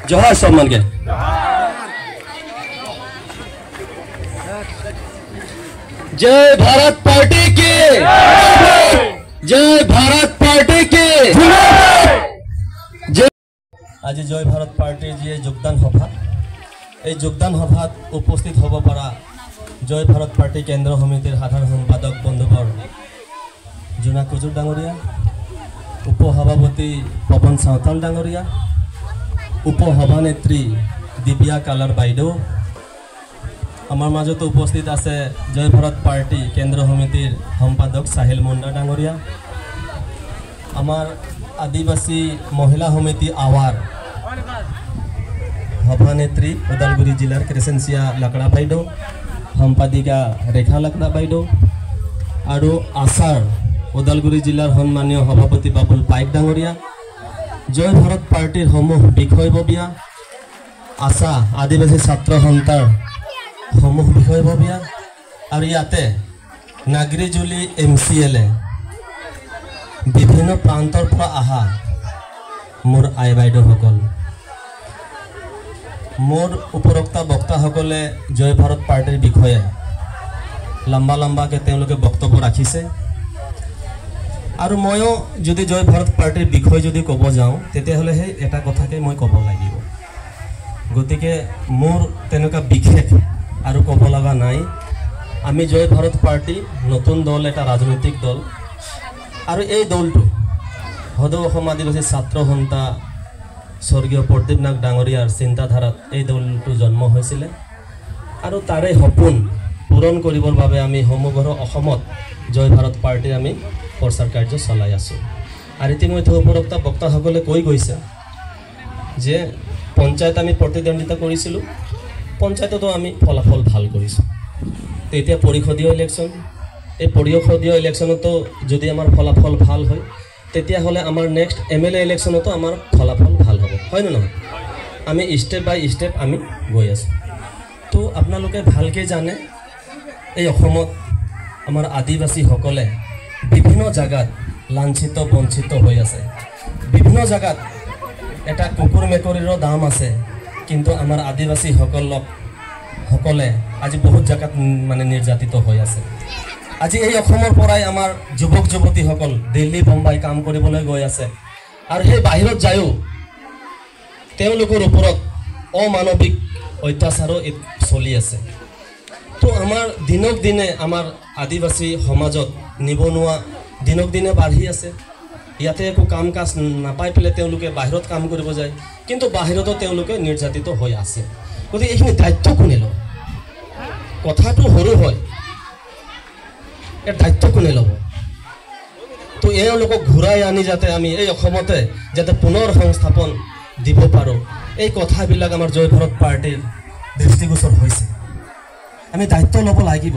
जोहार सम्मान के जय भारत पार्टी की जय भारत पार्टी की जय। आज जय भारत पार्टी जी योगदान सभा এই যোগদান সভাত উপস্থিত হব পৰা জয় ভাৰত পাৰ্টি কেন্দ্ৰ সমিতিৰ সাধাৰণ সম্পাদক বন্ধুবৰ জোনা কুজুৰ ডাঙৰীয়া, উপসভাপতি পৱন সাঁওতাল ডাঙৰীয়া, উপসভানেত্ৰী দিব্যা কালাৰ বাইদেউ, আমাৰ মাজত উপস্থিত আছে জয় ভাৰত পাৰ্টি কেন্দ্ৰ সমিতিৰ সম্পাদক সাহিল মুণ্ডা ডাঙৰীয়া, আমাৰ আদিবাসী মহিলা সমিতি আৱাৰ সভানেত্ৰী ওদালগুৰি জিলাৰ ক্ৰেচেঞ্চিয়া লাকড়া বাইদেউ, সম্পাদিকা ৰেখা লাকড়া বাইদেউ আৰু আচাৰ ওদালগুৰি জিলাৰ সন্মানীয় সভাপতি বাবুল পাইক ডাঙৰীয়া, জয় ভাৰত পাৰ্টিৰ সমূহ বিষয়ববীয়া, আশা আদিবাসী ছাত্ৰ সন্থাৰ সমূহ বিষয়ববীয়া আৰু ইয়াতে নাগৰিজুলি MCLA বিভিন্ন প্ৰান্তৰ পৰা অহা মোৰ আই বাইদেউসকল, मोर उपरोक्ता बक्ताসকলে जय भारत पार्टीर विषये लम्बा लम्बाके बक्तव्य राखिसे और मयो यदि जय भारत पार्टीर विषय यदि कब जाऊँ तेतियाह'ले हे एटा कथाके मैं कब लागिब, गतिके मोर तेनेका विशेष और कब लगा नाई। आमी जय भारत पार्टी नतुन दल एटा राजनैतिक दल और ये दलटो सदৌ অসম आदिवासी छात्र सन्था स्वर्गीय प्रदीप नाग डांगरियार चिंताधारात এই দলটো জন্ম হৈছিলে আৰু তাৰে সপোন পূৰণ কৰিবৰ বাবে আমি সমগ্ৰ অসমত জয় ভাৰত পাৰ্টি আমি প্ৰচাৰ কাৰ্য চলাই আছো। আৰু ইতিমধ্যে উপৰোক্ত বক্তাসকলে কৈ গৈছে যে পঞ্চায়ত আমি প্ৰতিদ্বন্দ্বিতা কৰিছিলোঁ, পঞ্চায়ততো আমি ফলাফল ভাল কৰিছোঁ। তেতিয়া পৰিষদীয় ইলেকশ্যন, এই পৰিষদীয় ইলেকশ্যনতো যদি আমাৰ ফলাফল ভাল হয় তেতিয়াহ'লে আমাৰ নেক্সট MLA ইলেকশ্যনতো আমাৰ ফলাফল ভাল হ'ব, হয় নহয়? আমি ষ্টেপ বাই ষ্টেপ আমি গৈ আছোঁ। তো আপোনালোকে ভালকৈ জানে এই অসমত আমাৰ আদিবাসীসকলে বিভিন্ন জাগাত লাঞ্ছিত বঞ্চিত হৈ আছে, বিভিন্ন জাগাত এটা কুকুৰ মেকুৰীৰো দাম আছে, কিন্তু আমাৰ আদিবাসীসকলে আজি বহুত জাগাত মানে নিৰ্যাতিত হৈ আছে। আজি এই অসমৰ পৰাই আমাৰ যুৱক যুৱতীসকল দিল্লী বম্বাই কাম কৰিবলৈ গৈ আছে আৰু সেই বাহিৰত যায়ো তেওঁলোকৰ ওপৰত অমানৱিক অত্যাচাৰো চলি আছে। তো আমাৰ দিনক দিনে আমাৰ আদিবাসী সমাজত নিবনুৱা দিনক দিনে বাঢ়ি আছে। ইয়াতে একো কাম কাজ নাপাই পেলাই তেওঁলোকে বাহিৰত কাম কৰিব যায়, কিন্তু বাহিৰতো তেওঁলোকে নিৰ্যাতিত হৈ আছে। গতিকে এইখিনি দায়িত্ব কোনে ল'ব? কথাটো সৰু হয়, দায়িত্ব কোনে ল'ব? তো এওঁলোকক ঘূৰাই আনি যাতে আমি এই অসমতে যাতে পুনৰ সংস্থাপন দিব পাৰোঁ, এই কথাবিলাক আমাৰ জয় ভাৰত পাৰ্টিৰ দৃষ্টিগোচৰ হৈছে। আমি দায়িত্ব ল'ব লাগিব।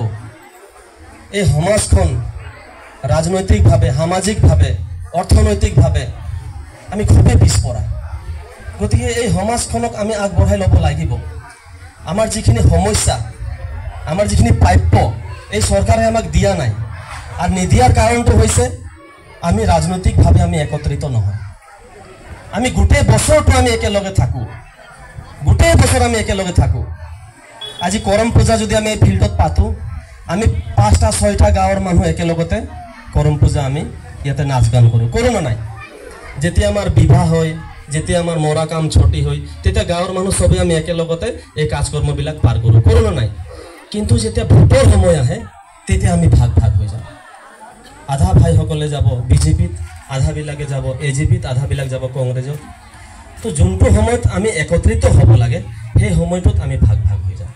এই সমাজখন ৰাজনৈতিকভাৱে, সামাজিকভাৱে, অৰ্থনৈতিকভাৱে আমি খুবেই পিছপৰা। গতিকে এই সমাজখনক আমি আগবঢ়াই ল'ব লাগিব। আমাৰ যিখিনি সমস্যা, আমাৰ যিখিনি প্ৰাপ্য এই চৰকাৰে আমাক দিয়া নাই, আৰু নিদিয়াৰ কাৰণটো হৈছে আমি ৰাজনৈতিকভাৱে আমি একত্ৰিত নহয়। আমি গোটেই বছৰটো আমি একেলগে থাকোঁ, গোটেই বছৰ আমি একেলগে থাকোঁ। আজি কৰম পূজা যদি আমি এই ফিল্ডত পাতোঁ, আমি 5টা 6টা গাঁৱৰ মানুহ একেলগতে কৰম পূজা আমি ইয়াতে নাচ গান কৰোঁ, কৰোঁ না নাই? যেতিয়া আমাৰ বিবাহ হয়, যেতিয়া আমাৰ মৰা কাম ছটি হয়, তেতিয়া গাঁৱৰ মানুহ চবেই আমি একেলগতে এই কাজকৰ্মবিলাক পাৰ কৰোঁ, কৰোঁ না নাই? কিন্তু যেতিয়া ভোটৰ সময় আহে তেতিয়া আমি ভাগ ভাগ হৈ যাওঁ। আধা ভাইসকলে যাব BJPত, আধাবিলাকে যাব AJPত, আধাবিলাক যাব কংগ্ৰেছত। তো যোনটো সময়ত আমি একত্ৰিত হ'ব লাগে সেই সময়টোত আমি ভাগ ভাগ হৈ যাওঁ।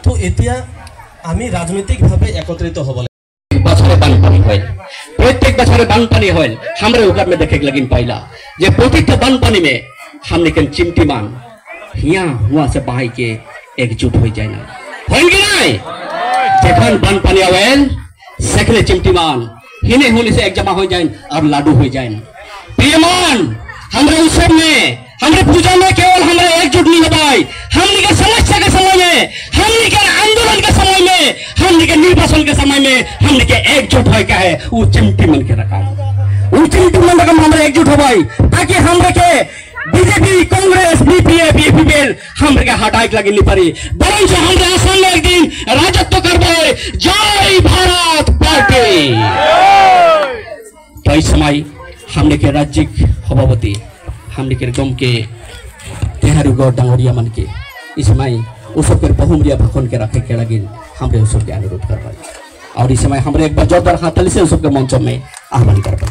তো এতিয়া আমি রাজনৈতিকভাবে একত্রিত হব লাগে। বছরে বানপানি হয়, प्रत्येक बछरे बानपानी होल। हमरे उगर में देखे लगिन पाइला जे प्रतिटा बानपानी में हमने कन चिमटीमान हिया हुआ से बाई के एकजुट हो जाए ना होंगे नहीं। जखन बानपानी आवेल सेखले चिमटीमान हिने होली से एक जमा हो जाए और लाडू हो जाए। प्रियमान हमरे उत्सव में, हमरे पूजा में केवल हमरे एकजुट नहीं हो पाए। हमने के समस्या के समय में, हमने के आंदोलन के समय में, हमने के निर्वाचन के समय में हमने के एकजुट हो क्या है वो चिमटी मन के रखा, वो चिमटी मन रकम हमरे एकजुट हो भाई, ताकि हमरे के बीजेपी कांग्रेस बीपीए बीपीएल हमरे के हटाइक लगी नहीं पारी बरन से हमरे आसान में एक दिन राजत्व करबे जय भारत पार्टी तो इस समय हमने के राज्य सभापति हमने के गम के तेहारुगढ़ डांगरिया मन के इस समय उसके बहुमूल्य भाषण के रखे के लगी हमरे उसके अनुरोध करबे और इस समय हमरे एक बार जोरदार हाथ ताली से उसके मंच में आह्वान करबे।